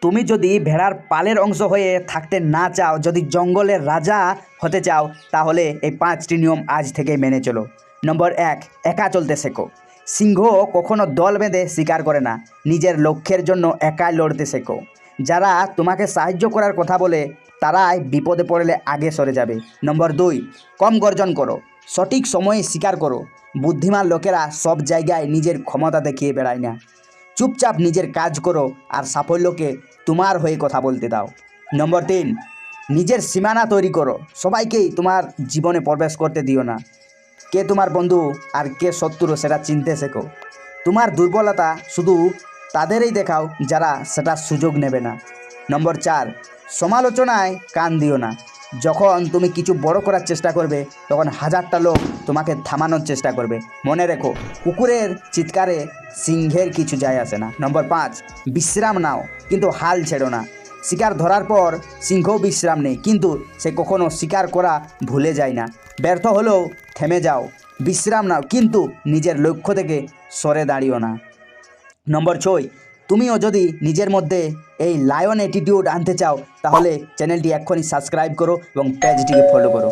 তুমি যদি ভেড়ার পালের অংশ হয়ে থাকতে না চাও, যদি জঙ্গলের রাজা হতে চাও, তাহলে এই 5টি নিয়ম আজ থেকেই মেনে চলো। নম্বর 1, একা চলতে শেখো। সিংহ কখনো দল বেঁধে শিকার করে না, নিজের লক্ষ্যের জন্য একাই লড়তে শেখো। যারা তোমাকে সাহায্য করার কথা বলে তারাই বিপদে পড়লে আগে সরে যাবে। নম্বর 2, কম গর্জন করো, সঠিক সময়ে শিকার করো। বুদ্ধিমান লোকেরা সব জায়গায় নিজের ক্ষমতা দেখিয়ে বেড়ায় না। চুপচাপ নিজের কাজ করো আর সাফল্যকে তোমার হয়ে কথা বলতে দাও। নম্বর 3, নিজের সীমানা তৈরি করো। সবাইকেই তোমার জীবনে প্রবেশ করতে দিও না। কে তোমার বন্ধু আর কে শত্রু সেটা চিনতে শেখো। তোমার দুর্বলতা শুধু তাদেরই দেখাও যারা সেটা সুযোগ নেবে না। নম্বর 4, সমালোচনায় কান দিও না। যখন তুমি কিছু বড় করার চেষ্টা করবে তখন হাজারটা লোক তোমাকে থামানোর চেষ্টা করবে। মনে রেখো, কুকুরের চিৎকারে সিংহের কিছু যায় আসে না। নম্বর 5, বিশ্রাম নাও কিন্তু হাল ছেড়ো না। শিকার ধরার পর সিংহ বিশ্রাম নেই, কিন্তু সে কখনো শিকার করা ভুলে যায় না। ব্যর্থ হলেও থেমে যাও, বিশ্রাম নাও, কিন্তু নিজের লক্ষ্য থেকে সরে দাঁড়িও না। নম্বর 6, তুমিও যদি নিজের মধ্যে এই লায়ন অ্যাটিটিউড আনতে চাও, তাহলে চ্যানেলটি এক্ষুনি সাবস্ক্রাইব করো এবং পেজটিকে ফলো করো।